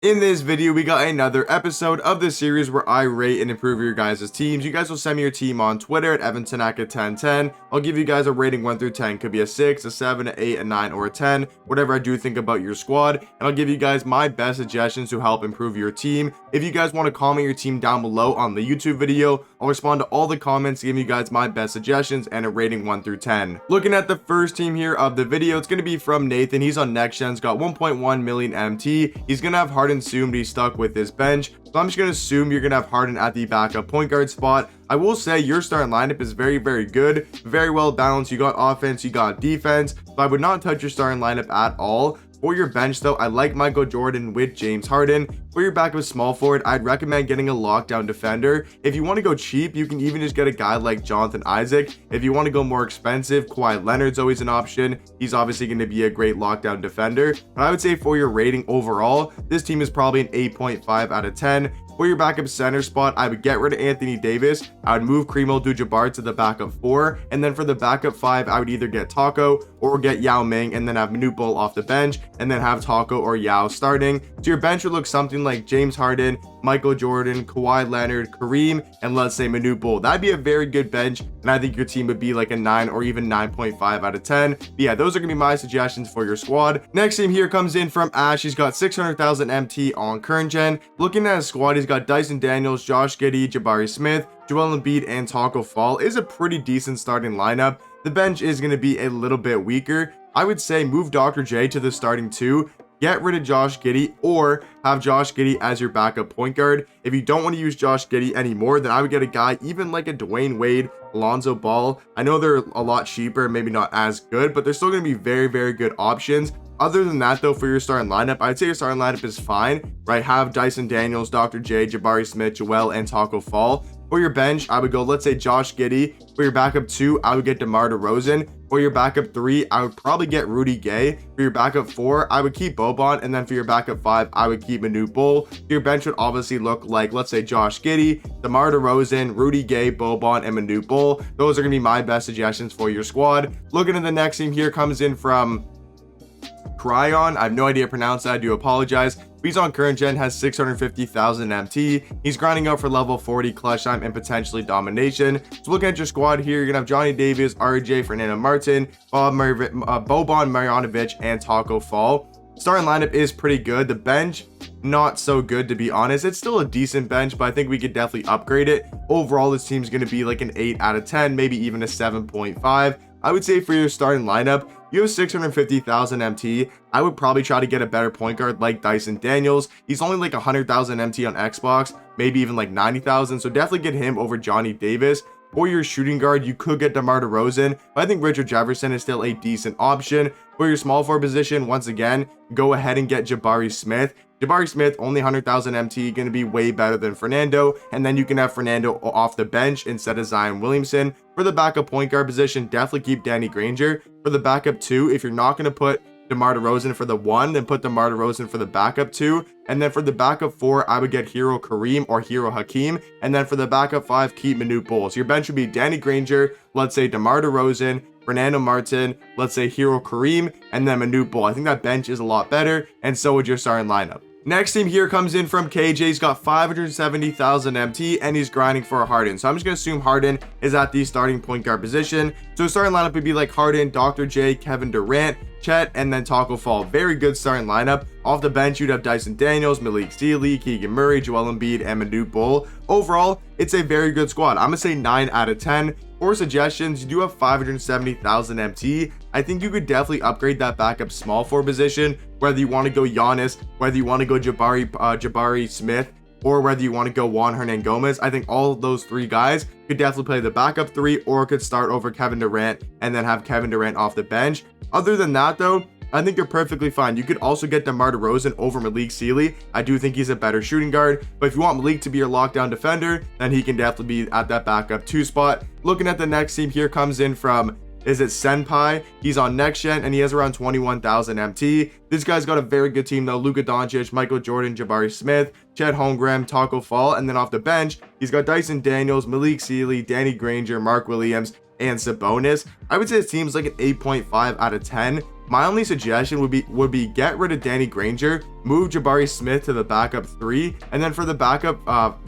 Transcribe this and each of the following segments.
In this video, we got another episode of the series where I rate and improve your guys' teams. You guys will send me your team on Twitter at EvanTanaka1010. I'll give you guys a rating 1 through 10. Could be a 6, a 7, a 8, a 9, or a 10. Whatever I do think about your squad. And I'll give you guys my best suggestions to help improve your team. If you guys want to comment your team down below on the YouTube video, I'll respond to all the comments, giving you guys my best suggestions and a rating 1 through 10. Looking at the first team here of the video, it's going to be from Nathan. He's on next gen. He's got 1.1 million MT. He's going to have Harden soon, but he's stuck with his bench. So I'm just going to assume you're going to have Harden at the backup point guard spot. I will say your starting lineup is very good, very well balanced. You got offense, you got defense. So I would not touch your starting lineup at all. For your bench though, I like Michael Jordan with James Harden. For your backup small forward, I'd recommend getting a lockdown defender. If you want to go cheap, you can even just get a guy like Jonathan Isaac. If you want to go more expensive, Kawhi Leonard's always an option. He's obviously going to be a great lockdown defender. But I would say for your rating overall, this team is probably an 8.5 out of 10. For your backup center spot, I would get rid of Anthony Davis. I would move Kareem Abdul-Jabbar to the backup 4. And then for the backup 5, I would either get Taco or get Yao Ming and then have Manute Bol off the bench and then have Taco or Yao starting. So your bench would look something like James Harden, Michael Jordan, Kawhi Leonard, Kareem, and let's say Manute Bol. That'd be a very good bench, and I think your team would be like a 9 or even 9.5 out of 10. But yeah, those are gonna be my suggestions for your squad. Next team here comes in from Ash. He's got 600,000 MT on current gen. Looking at his squad, he's got Dyson Daniels, Josh Giddey, Jabari Smith, Joel Embiid, and Taco Fall. Is a pretty decent starting lineup. The bench is going to be a little bit weaker. I would say move Dr. J to the starting 2. Get rid of Josh Giddey or have Josh Giddey as your backup point guard. If you don't want to use Josh Giddey anymore, then I would get a guy even like a Dwayne Wade, Alonzo Ball. I know they're a lot cheaper, maybe not as good, but they're still going to be very good options. Other than that though, for your starting lineup, I'd say your starting lineup is fine, right? Have Dyson Daniels, Dr. J, Jabari Smith, Joel, and Taco Fall. For your bench, I would go, let's say Josh Giddey. For your backup 2, I would get DeMar DeRozan. For your backup 3, I would probably get Rudy Gay. For your backup 4, I would keep Boban. And then for your backup 5, I would keep Manute Bol. Your bench would obviously look like, let's say Josh Giddey, DeMar DeRozan, Rudy Gay, Boban, and Manute Bol. Those are going to be my best suggestions for your squad. Looking at the next team here comes in from Cryon. I have no idea how to pronounce that. I do apologize. He's on current gen, has 650,000 MT. He's grinding out for level 40 clutch time and potentially domination. So looking at your squad here, you're gonna have Johnny Davis, RJ, Fernando Martin, Boban Marjanovic, and Taco Fall. Starting lineup is pretty good. The bench, not so good to be honest. It's still a decent bench, but I think we could definitely upgrade it. Overall, this team's gonna be like an 8 out of 10, maybe even a 7.5. I would say for your starting lineup, you have 650,000 MT. I would probably try to get a better point guard like Dyson Daniels. He's only like 100,000 MT on Xbox, maybe even like 90,000. So definitely get him over Johnny Davis. For your shooting guard, you could get DeMar DeRozan, but I think Richard Jefferson is still a decent option. For your small forward position, once again, go ahead and get Jabari Smith. Jabari Smith, only 100,000 MT, going to be way better than Fernando. And then you can have Fernando off the bench instead of Zion Williamson. For the backup point guard position, definitely keep Danny Granger. For the backup 2, if you're not going to put DeMar DeRozan for the 1, then put DeMar DeRozan for the backup 2. And then for the backup 4, I would get Hero Kareem or Hero Hakeem. And then for the backup 5, keep Manute Bol. So your bench would be Danny Granger, let's say DeMar DeRozan, Fernando Martin, let's say Hero Kareem, and then Manute Bol. I think that bench is a lot better, and so would your starting lineup. Next team here comes in from KJ. He's got 570,000 MT and he's grinding for a Harden. So I'm just going to assume Harden is at the starting point guard position. So starting lineup would be like Harden, Dr. J, Kevin Durant, Chet, and then Taco Fall. Very good starting lineup. Off the bench, you'd have Dyson Daniels, Malik Sealy, Keegan Murray, Joel Embiid, and Manute Bol. Overall, it's a very good squad. I'm going to say 9 out of 10. For suggestions, you do have 570,000 MT. I think you could definitely upgrade that backup small forward position, whether you want to go Giannis, whether you want to go Jabari Smith, or whether you want to go Juan Hernangomez. I think all of those 3 guys could definitely play the backup 3 or could start over Kevin Durant and then have Kevin Durant off the bench. Other than that though, I think you're perfectly fine. You could also get DeMar DeRozan over Malik Sealy. I do think he's a better shooting guard, but if you want Malik to be your lockdown defender, then he can definitely be at that backup 2 spot. Looking at the next team here comes in from, is it Senpai? He's on next gen and he has around 21,000 MT. This guy's got a very good team though. Luka Doncic, Michael Jordan, Jabari Smith, Chet Holmgren, Taco Fall, and then off the bench, he's got Dyson Daniels, Malik Sealy, Danny Granger, Mark Williams, and Sabonis. I would say it seems like an 8.5 out of 10. My only suggestion would be get rid of Danny Granger, move Jabari Smith to the backup 3, and then for the backup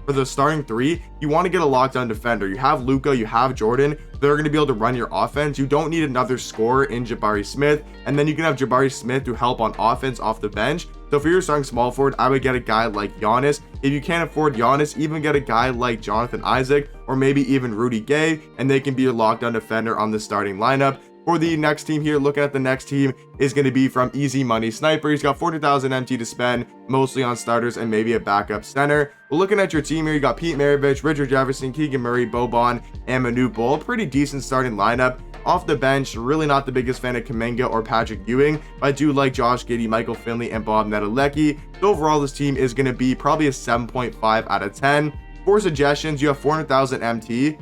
for the starting 3, you want to get a lockdown defender. You have Luka, you have Jordan, they're going to be able to run your offense. You don't need another scorer in Jabari Smith, and then you can have Jabari Smith to help on offense off the bench. So for your starting small forward, I would get a guy like Giannis. If you can't afford Giannis, even get a guy like Jonathan Isaac or maybe even Rudy Gay, and they can be a lockdown defender on the starting lineup. For the next team here, looking at the next team is going to be from Easy Money Sniper. He's got 40,000 MT to spend, mostly on starters and maybe a backup center. Well, looking at your team here, you got Pete Maravich, Richard Jefferson, Keegan Murray, Boban, and Manute Bol. Pretty decent starting lineup. Off the bench, really not the biggest fan of Kuminga or Patrick Ewing, but I do like Josh Giddey, Michael Finley, and Bob Nedelecki. So overall, this team is going to be probably a 7.5 out of 10. For suggestions, you have 400,000 MT.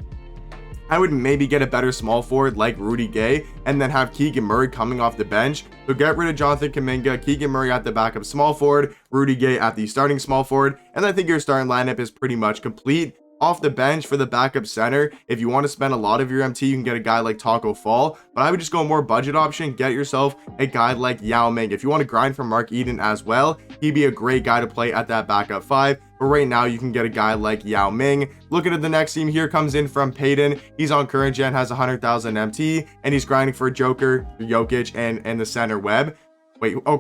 I would maybe get a better small forward like Rudy Gay and then have Keegan Murray coming off the bench. So get rid of Jonathan Kuminga, Keegan Murray at the backup small forward, Rudy Gay at the starting small forward, and I think your starting lineup is pretty much complete. Off the bench for the backup center, if you want to spend a lot of your MT, you can get a guy like Taco Fall, but I would just go more budget option, get yourself a guy like Yao Ming. If you want to grind for Mark Eden as well, he'd be a great guy to play at that backup 5, but right now you can get a guy like Yao Ming. Looking at the next team here, comes in from Peyton. He's on current gen, has 100,000 MT, and he's grinding for Joker, Jokic, and the center Webb.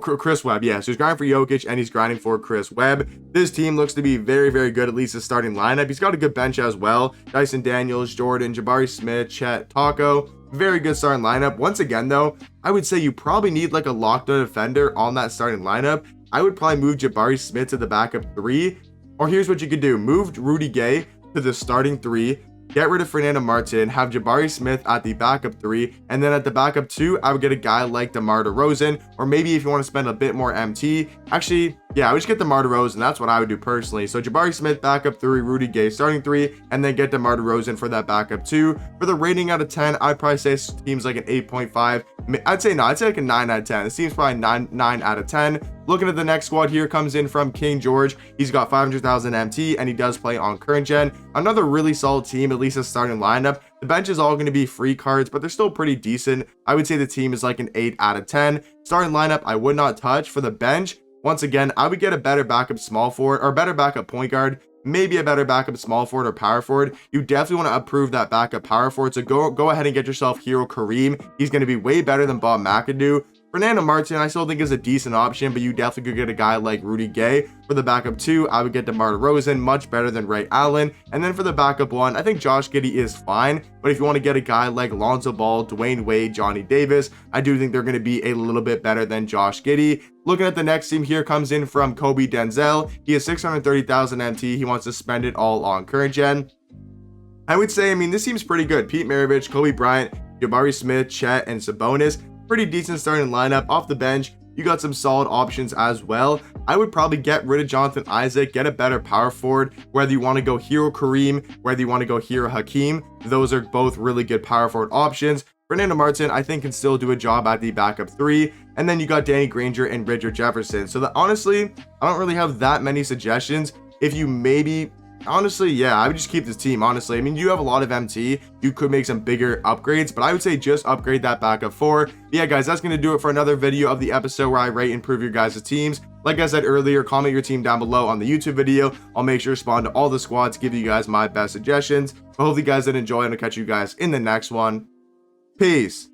Chris Webb, yeah. So he's grinding for Jokic and he's grinding for Chris Webb. This team looks to be very, very good, at least the starting lineup. He's got a good bench as well. Dyson Daniels, Jordan, Jabari Smith, Chet, Taco. Very good starting lineup. Once again, though, I would say you probably need like a lockdown defender on that starting lineup. I would probably move Jabari Smith to the backup 3. Or here's what you could do. Move Rudy Gay to the starting 3. Get rid of Fernando Martin, have Jabari Smith at the backup 3, and then at the backup 2, I would get a guy like DeMar DeRozan, or maybe if you want to spend a bit more MT, actually, yeah, I would just get DeMar DeRozan. That's what I would do personally. So Jabari Smith, backup 3, Rudy Gay, starting 3, and then get DeMar DeRozan for that backup 2. For the rating out of 10, I'd probably say this team's like an 8.5. I'd say like a 9 out of 10. This team's probably 9 out of 10. Looking at the next squad here, comes in from King George. He's got 500,000 MT, and he does play on current gen. Another really solid team, at least a starting lineup. The bench is all going to be free cards, but they're still pretty decent. I would say the team is like an 8 out of 10. Starting lineup, I would not touch. For the bench, once again, I would get a better backup small forward or better backup point guard. Maybe a better backup small forward or power forward. You definitely want to improve that backup power forward. So go ahead and get yourself Hero Kareem. He's going to be way better than Bob McAdoo. Fernando Martin, I still think is a decent option, but you definitely could get a guy like Rudy Gay. For the backup 2, I would get DeMar DeRozan, much better than Ray Allen. And then for the backup 1, I think Josh Giddey is fine, but if you want to get a guy like Lonzo Ball, Dwayne Wade, Johnny Davis, I do think they're going to be a little bit better than Josh Giddey. Looking at the next team here, comes in from Kobe Denzel. He has 630,000 MT. He wants to spend it all on current gen. I would say, this seems pretty good. Pete Maravich, Kobe Bryant, Jabari Smith, Chet, and Sabonis. Pretty decent starting lineup. Off the bench, you got some solid options as well. I would probably get rid of Jonathan Isaac, get a better power forward, whether you want to go Hero Kareem, whether you want to go Hero Hakeem. Those are both really good power forward options. Fernando Martin, I think, can still do a job at the backup 3. And then you got Danny Granger and Richard Jefferson. So honestly, I don't really have that many suggestions. If you maybe... Honestly, yeah, I would just keep this team, honestly. You have a lot of MT. You could make some bigger upgrades, but I would say just upgrade that backup 4. But yeah, guys, that's going to do it for another video of the episode where I rate and improve your guys' teams. Like I said earlier, comment your team down below on the YouTube video. I'll make sure to respond to all the squads, give you guys my best suggestions. But hopefully you guys did enjoy, and I'll catch you guys in the next one. Peace.